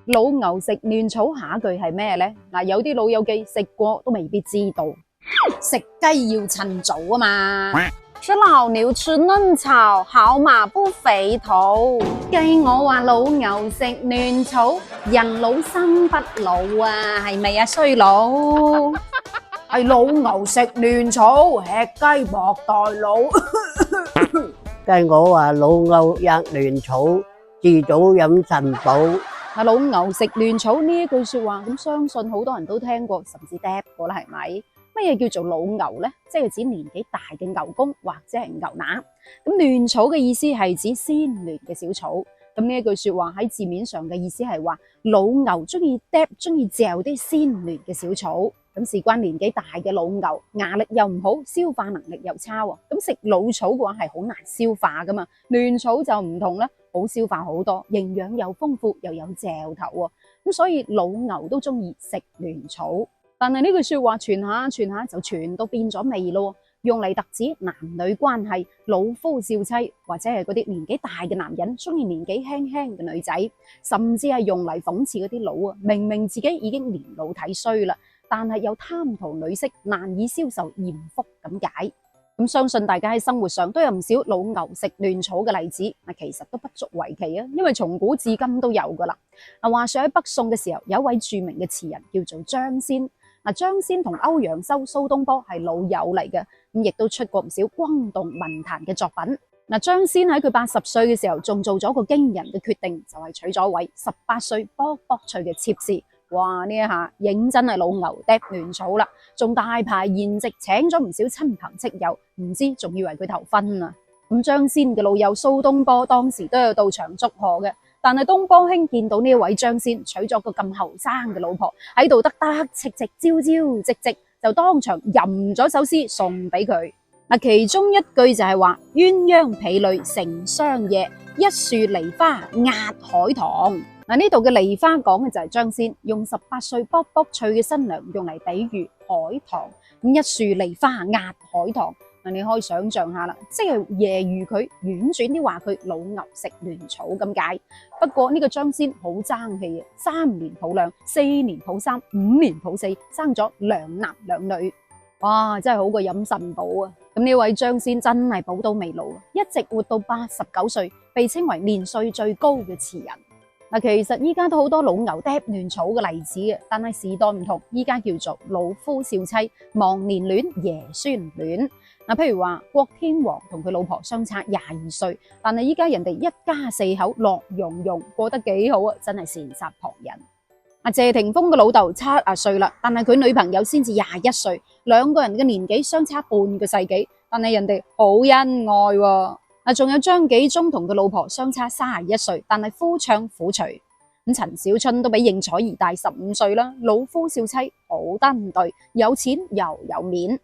老牛食嫩草下一句係咩呢？嗱，有啲老友記食過都未必知道，食雞要趁早啊嘛。吃老牛吃嫩草，好馬不肥肚。計我話老牛食嫩草，人老心不老啊，係咪啊衰佬？係老牛食嫩草，吃雞莫待老。計我話老牛食嫩草，自早飲腎寶。老牛食嫩草呢一句說話，咁相信好多人都聽過，甚至嗒過啦，係咪？乜嘢叫做老牛呢？即係指年紀大嘅牛公或者係牛乸。咁嫩草嘅意思係指鮮嫩嘅小草。咁呢一句說話喺字面上嘅意思係話老牛中意嗒、中意嚼啲鮮嫩嘅小草。咁事關年紀大嘅老牛，牙力又唔好，消化能力又差喎。咁食老草嘅話係好難消化噶嘛，嫩草就唔同啦，好消化好多，營養又豐富，又有嚼頭喎。咁所以老牛都中意食嫩草。但係呢句說話傳下傳下就傳到變咗味咯，用嚟特指男女關係、老夫少妻，或者係嗰啲年紀大嘅男人中意年紀輕輕嘅女仔，甚至係用嚟諷刺嗰啲老啊，明明自己已經年老體衰啦，但係又貪圖女色，難以消受艷福咁解。咁相信大家喺生活上都有唔少老牛食嫩草嘅例子，其實都不足為奇啊，因為從古至今都有噶啦。話說喺北宋嘅時候，有一位著名嘅詞人叫做張先。張先同歐陽修、蘇東坡係老友嚟嘅，咁亦都出過唔少轟動文壇嘅作品。張先喺佢80歲嘅時候，仲做咗個驚人嘅決定，就係娶咗一位18歲卜卜脆嘅妾侍。哇！呢一下認真係老牛嗒嫩草啦，仲大排筵席，請咗唔少親朋戚友，唔知仲以為佢頭婚啊！咁張先嘅老友蘇東坡當時都有到場祝賀嘅。但係東坡兄見到呢位張先娶咗個咁後生嘅老婆，喺度得戚戚朝朝夕夕，就當場吟咗首詩送俾佢。其中一句就係話鴛鴦婢女成雙夜，一樹梨花壓海棠。呢度嘅梨花講嘅就係張先用18歲卜卜脆嘅新娘用嚟比喻海棠，一樹梨花壓海棠。你可以想象下啦，即係揶揄佢，婉轉啲話佢老牛食嫩草咁解。不過呢個張先好爭氣啊，3年抱兩，4年抱三，5年抱四，生咗2男2女。哇，真係好過飲腎寶啊！咁呢位張先真係寶刀未老，一直活到89歲，被稱為年歲最高嘅詞人。其實依家都好多老牛嗒嫩草嘅例子嘅，但係時代唔同，依家叫做老夫少妻，忘年戀，爺孫戀。譬如話郭天王同佢老婆相差22歲，但係依家人哋一家4口樂融融，過得幾好啊！真係善煞旁人。謝霆鋒嘅老豆70歲啦，但係佢女朋友先至21歲，兩個人嘅年紀相差半個世紀，但係人哋好恩愛喎。仲有張紀中同佢老婆相差31歲，但係夫唱婦隨。陳小春都比應采兒大15歲啦，老夫少妻，好登對，有錢又有面。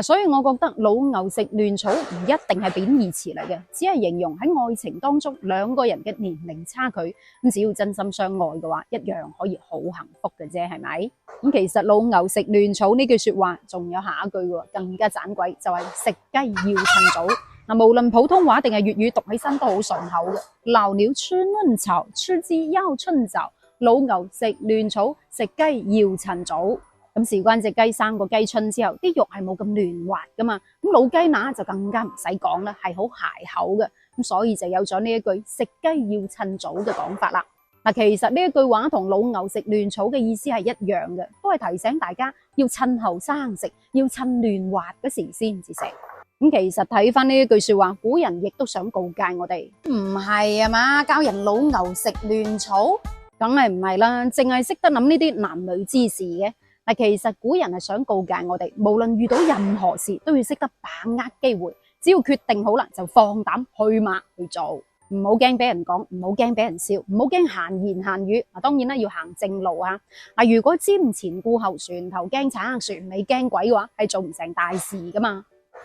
所以我覺得老牛食嫩草唔一定係貶義詞嚟嘅，只係形容喺愛情當中兩個人嘅年齡差距，咁只要真心相愛嘅話，一樣可以好幸福嘅啫，係咪？咁其實老牛食嫩草呢句說話仲有下一句喎，更加盞鬼，就係食雞要趁早。無論普通話定係粵語讀起身都好順口嘅。老牛吃嫩草，吃雞要趁早。老牛食嫩草，食雞要趁早。咁事關隻雞生個雞春之後，啲肉係冇咁嫩滑噶嘛，咁老雞乸就更加唔使講啦，係好鞋口嘅，咁所以就有咗呢一句食雞要趁早嘅講法啦。其實呢一句話同老牛食嫩草嘅意思係一樣嘅，都係提醒大家要趁後生食，要趁嫩滑嗰時先至食。咁其實睇翻呢一句說話，古人亦都想告誡我哋，唔係啊嘛，教人老牛食嫩草，梗係唔係啦，淨係識得諗呢啲男女之事嘅。其實古人係想告誡我哋，無論遇到任何事，都要識得把握機會，只要決定好啦，就放膽去馬去做，唔好驚俾人講，唔好驚俾人笑，唔好驚閒言閒語。當然啦，要行正路啊。如果瞻前顧後，船頭驚賊，船尾驚鬼嘅話，係做唔成大事噶嘛。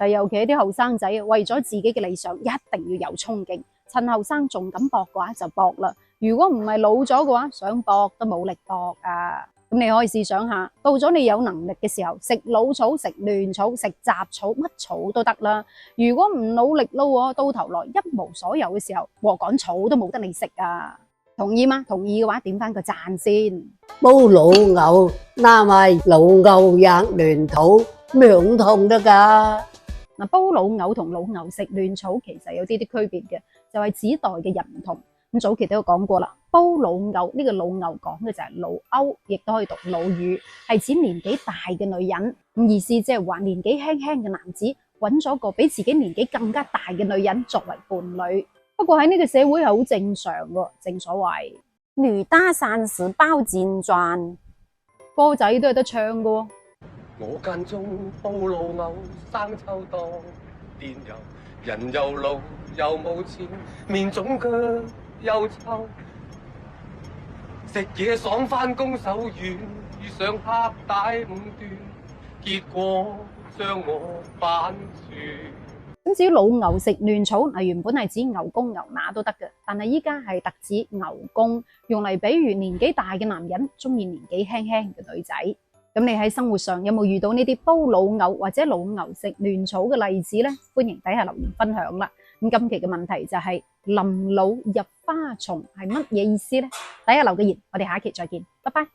尤其係啲後生仔，為咗自己嘅理想，一定要有衝勁，趁後生仲敢搏嘅話就搏啦。如果唔係老咗嘅話，想搏都冇力搏啊。咁你可以試想下，到咗你有能力嘅時候，食老草、食嫩草、食雜草，乜草都得啦。如果唔努力撈，到頭來一無所有嘅時候，禾稈草都冇得你食啊！同意嗎？同意嘅話點翻個讚先。煲老牛，那咪老牛也亂土，咩唔同得㗎？嗱，煲老牛同老牛食嫩草其實有啲區別嘅，就係指代嘅人唔同。咁早期都有講過啦，煲老牛呢個老牛講嘅就係老歐，亦都可以讀老乳，係指年紀大嘅女人。咁意思即係話年紀輕輕嘅男子揾咗個比自己年紀更加大嘅女人作為伴侶。不過喺呢個社會係好正常喎，正所謂女大三十包戰賺，歌仔都有得唱嘅喎。我間中煲老牛生抽多，電油人又老又冇錢，面腫腳又臭，食嘢爽返工手軟，遇上黑帶五段，結果將我反轉。咁至於老牛食嫩草，嗱原本係指牛公牛乸都得嘅，但係依家係特指牛公，用嚟比喻年紀大嘅男人中意年紀輕輕嘅女仔。咁你喺生活上有冇遇到呢啲煲老牛或者老牛食嫩草嘅例子呢？歡迎底下留言分享啦。咁今期嘅問題就係臨老入花叢係乜嘢意思呢？底下留個言，我哋下一期再見，拜拜。